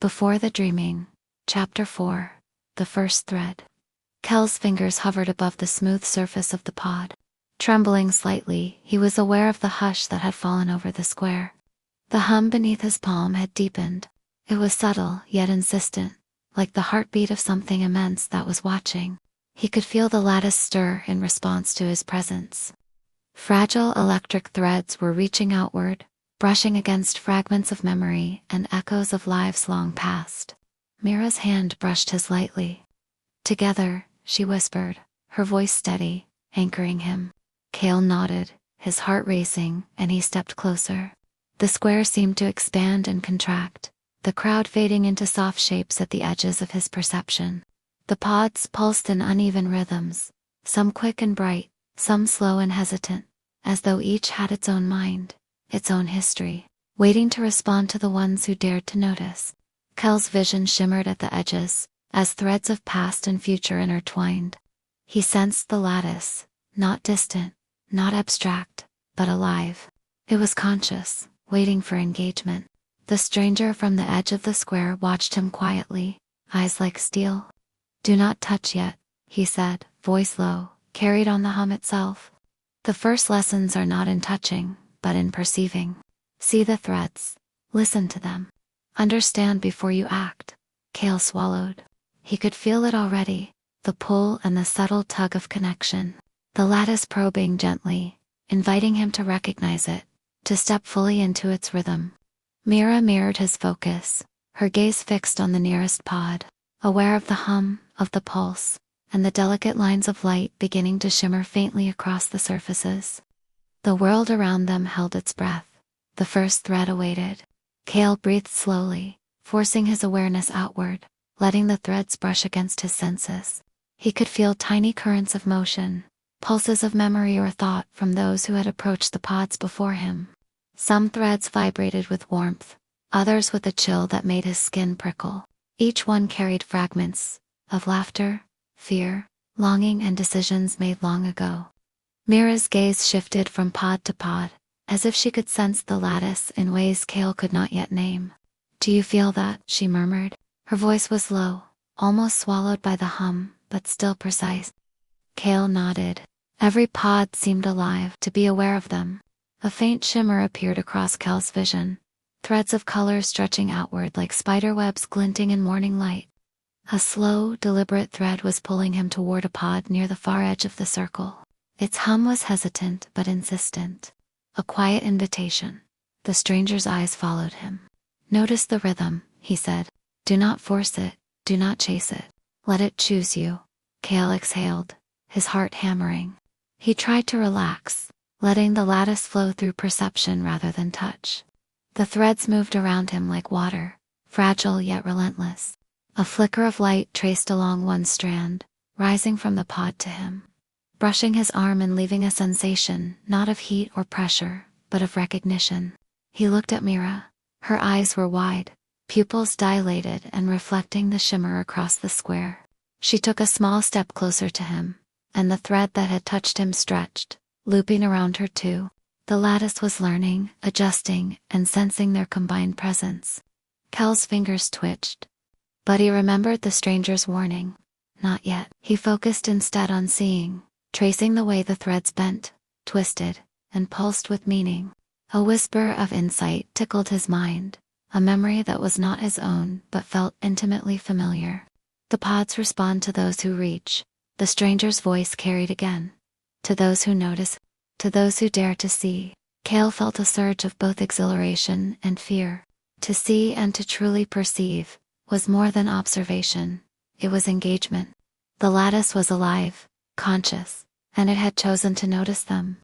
Before the Dreaming. Chapter 4. The First Thread. Kel's fingers hovered above the smooth surface of the pod. Trembling slightly, he was aware of the hush that had fallen over the square. The hum beneath his palm had deepened. It was subtle, yet insistent, like the heartbeat of something immense that was watching. He could feel the lattice stir in response to his presence. Fragile electric threads were reaching outward, brushing against fragments of memory and echoes of lives long past. Mira's hand brushed his lightly. "Together," she whispered, her voice steady, anchoring him. Kel nodded, his heart racing, and he stepped closer. The square seemed to expand and contract, the crowd fading into soft shapes at the edges of his perception. The pods pulsed in uneven rhythms, some quick and bright, some slow and hesitant, as though each had its own mind, its own history, waiting to respond to the ones who dared to notice. Kel's vision shimmered at the edges, as threads of past and future intertwined. He sensed the lattice, not distant, not abstract, but alive. It was conscious, waiting for engagement. The stranger from the edge of the square watched him quietly, eyes like steel. "Do not touch yet," he said, voice low, carried on the hum itself. "The first lessons are not in touching, but in perceiving. See the threads, listen to them. Understand before you act." Kel swallowed. He could feel it already, the pull and the subtle tug of connection. The lattice probing gently, inviting him to recognize it, to step fully into its rhythm. Mira mirrored his focus, her gaze fixed on the nearest pod, aware of the hum, of the pulse, and the delicate lines of light beginning to shimmer faintly across the surfaces. The world around them held its breath. The first thread awaited. Kel breathed slowly, forcing his awareness outward, letting the threads brush against his senses. He could feel tiny currents of motion, pulses of memory or thought from those who had approached the pods before him. Some threads vibrated with warmth, others with a chill that made his skin prickle. Each one carried fragments of laughter, fear, longing, and decisions made long ago. Mira's gaze shifted from pod to pod, as if she could sense the lattice in ways Kel could not yet name. "Do you feel that?" she murmured. Her voice was low, almost swallowed by the hum, but still precise. Kel nodded. Every pod seemed alive, to be aware of them. A faint shimmer appeared across Kel's vision, threads of color stretching outward like spiderwebs glinting in morning light. A slow, deliberate thread was pulling him toward a pod near the far edge of the circle. Its hum was hesitant but insistent. A quiet invitation. The stranger's eyes followed him. "Notice the rhythm," he said. "Do not force it, do not chase it. Let it choose you." Kel exhaled, his heart hammering. He tried to relax, letting the lattice flow through perception rather than touch. The threads moved around him like water, fragile yet relentless. A flicker of light traced along one strand, rising from the pod to him, brushing his arm and leaving a sensation not of heat or pressure, but of recognition. He looked at Mira. Her eyes were wide, pupils dilated and reflecting the shimmer across the square. She took a small step closer to him, and the thread that had touched him stretched, looping around her too. The lattice was learning, adjusting, and sensing their combined presence. Kel's fingers twitched. But he remembered the stranger's warning. Not yet. He focused instead on seeing, tracing the way the threads bent, twisted, and pulsed with meaning. A whisper of insight tickled his mind, a memory that was not his own but felt intimately familiar. The pods respond to those who reach, the stranger's voice carried again. To those who notice, to those who dare to see. Kel felt a surge of both exhilaration and fear. To see and to truly perceive was more than observation, it was engagement. The lattice was alive, conscious, and it had chosen to notice them.